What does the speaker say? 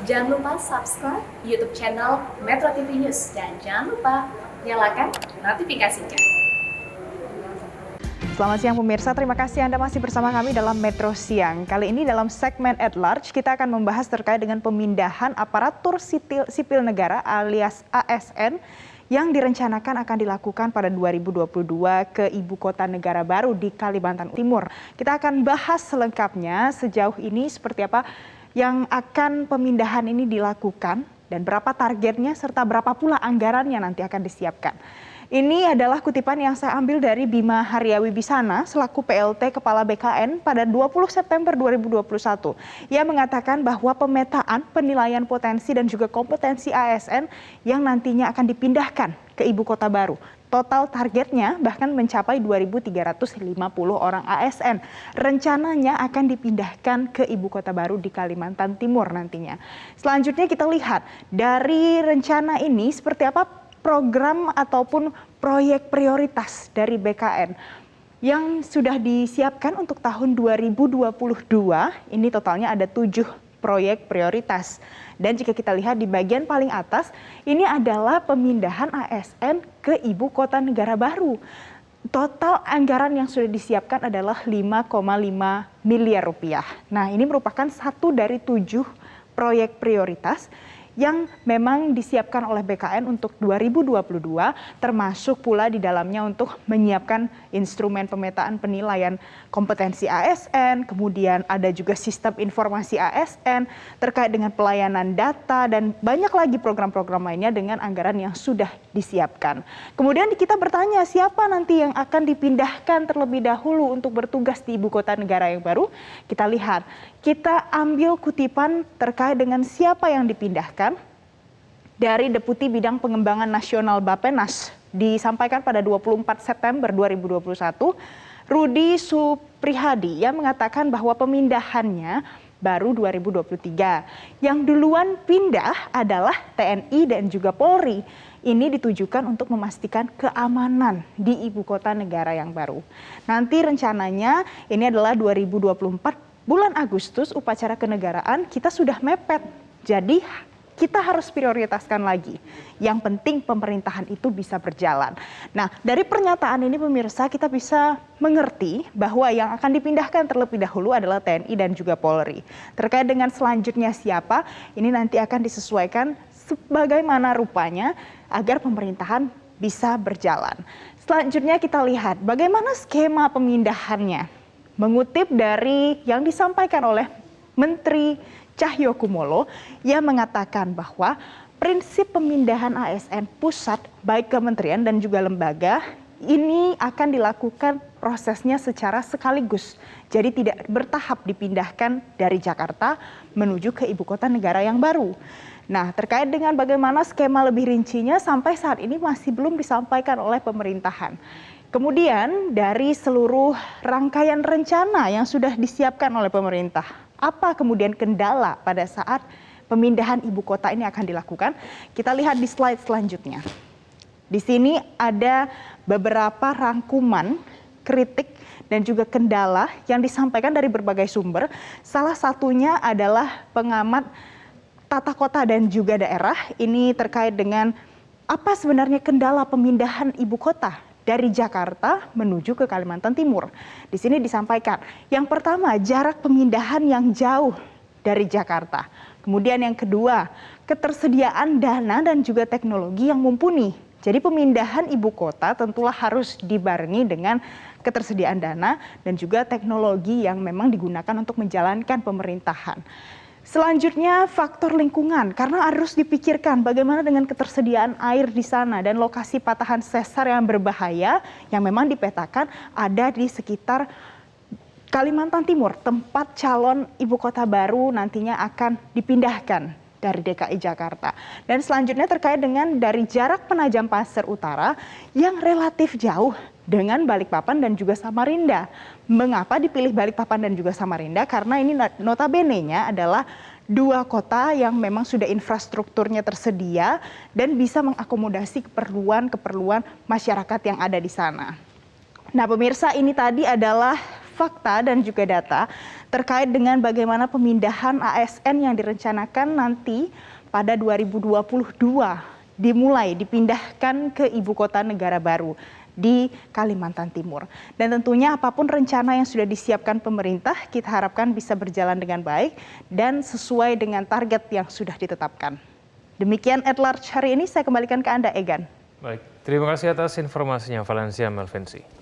Jangan lupa subscribe YouTube channel Metro TV News dan jangan lupa nyalakan notifikasinya. Selamat siang pemirsa, terima kasih Anda masih bersama kami dalam Metro Siang. Kali ini dalam segmen At Large kita akan membahas terkait dengan pemindahan aparatur sipil negara alias ASN yang direncanakan akan dilakukan pada 2022 ke Ibu Kota Negara baru di Kalimantan Timur. Kita akan bahas selengkapnya sejauh ini seperti apa yang akan pemindahan ini dilakukan dan berapa targetnya serta berapa pula anggarannya nanti akan disiapkan. Ini adalah kutipan yang saya ambil dari Bima Haryawibisana selaku PLT Kepala BKN pada 20 September 2021. Ia mengatakan bahwa pemetaan, penilaian potensi dan juga kompetensi ASN yang nantinya akan dipindahkan ke Ibu Kota baru. Total targetnya bahkan mencapai 2.350 orang ASN. Rencananya akan dipindahkan ke Ibu Kota baru di Kalimantan Timur nantinya. Selanjutnya kita lihat dari rencana ini seperti apa program ataupun proyek prioritas dari BKN yang sudah disiapkan untuk tahun 2022. Ini totalnya ada 7 proyek prioritas. Dan jika kita lihat di bagian paling atas, ini adalah pemindahan ASN ke Ibu Kota Negara baru. Total anggaran yang sudah disiapkan adalah 5,5 miliar rupiah. Nah, ini merupakan satu dari 7 proyek prioritas yang memang disiapkan oleh BKN untuk 2022, termasuk pula di dalamnya untuk menyiapkan instrumen pemetaan penilaian kompetensi ASN, kemudian ada juga sistem informasi ASN terkait dengan pelayanan data dan banyak lagi program-program lainnya dengan anggaran yang sudah disiapkan. Kemudian kita bertanya siapa nanti yang akan dipindahkan terlebih dahulu untuk bertugas di Ibu Kota Negara yang baru. Kita lihat, kita ambil kutipan terkait dengan siapa yang dipindahkan dari Deputi Bidang Pengembangan Nasional Bappenas disampaikan pada 24 September 2021, Rudi Suprihadi yang mengatakan bahwa pemindahannya baru 2023. Yang duluan pindah adalah TNI dan juga Polri. Ini ditujukan untuk memastikan keamanan di Ibu Kota Negara yang baru. Nanti rencananya ini adalah 2024 bulan Agustus upacara kenegaraan kita sudah mepet. Jadi kita harus prioritaskan lagi. Yang penting pemerintahan itu bisa berjalan. Nah, dari pernyataan ini pemirsa kita bisa mengerti bahwa yang akan dipindahkan terlebih dahulu adalah TNI dan juga Polri. Terkait dengan selanjutnya siapa, ini nanti akan disesuaikan sebagaimana rupanya agar pemerintahan bisa berjalan. Selanjutnya kita lihat bagaimana skema pemindahannya. Mengutip dari yang disampaikan oleh Menteri Cahyokumolo yang mengatakan bahwa prinsip pemindahan ASN pusat baik kementerian dan juga lembaga ini akan dilakukan prosesnya secara sekaligus. Jadi tidak bertahap dipindahkan dari Jakarta menuju ke Ibu Kota Negara yang baru. Nah, terkait dengan bagaimana skema lebih rincinya sampai saat ini masih belum disampaikan oleh pemerintahan. Kemudian dari seluruh rangkaian rencana yang sudah disiapkan oleh pemerintah, apa kemudian kendala pada saat pemindahan ibu kota ini akan dilakukan? Kita lihat di slide selanjutnya. Di sini ada beberapa rangkuman kritik dan juga kendala yang disampaikan dari berbagai sumber. Salah satunya adalah pengamat tata kota dan juga daerah. Ini terkait dengan apa sebenarnya kendala pemindahan ibu kota dari Jakarta menuju ke Kalimantan Timur. Di sini disampaikan, yang pertama jarak pemindahan yang jauh dari Jakarta. Kemudian yang kedua, ketersediaan dana dan juga teknologi yang mumpuni. Jadi pemindahan ibu kota tentulah harus dibarengi dengan ketersediaan dana dan juga teknologi yang memang digunakan untuk menjalankan pemerintahan. Selanjutnya faktor lingkungan, karena harus dipikirkan bagaimana dengan ketersediaan air di sana dan lokasi patahan sesar yang berbahaya yang memang dipetakan ada di sekitar Kalimantan Timur, tempat calon ibu kota baru nantinya akan dipindahkan dari DKI Jakarta. Dan selanjutnya terkait dengan dari jarak Penajam Pasir Utara yang relatif jauh dengan Balikpapan dan juga Samarinda. Mengapa dipilih Balikpapan dan juga Samarinda? Karena ini notabene-nya adalah 2 kota yang memang sudah infrastrukturnya tersedia dan bisa mengakomodasi keperluan masyarakat yang ada di sana. Nah pemirsa, ini tadi adalah fakta dan juga data terkait dengan bagaimana pemindahan ASN yang direncanakan nanti pada 2022 dimulai dipindahkan ke ibu kota negara baru di Kalimantan Timur. Dan tentunya apapun rencana yang sudah disiapkan pemerintah, kita harapkan bisa berjalan dengan baik dan sesuai dengan target yang sudah ditetapkan. Demikian At Large hari ini, saya kembalikan ke Anda, Egan. Baik, terima kasih atas informasinya Valencia Melvensi.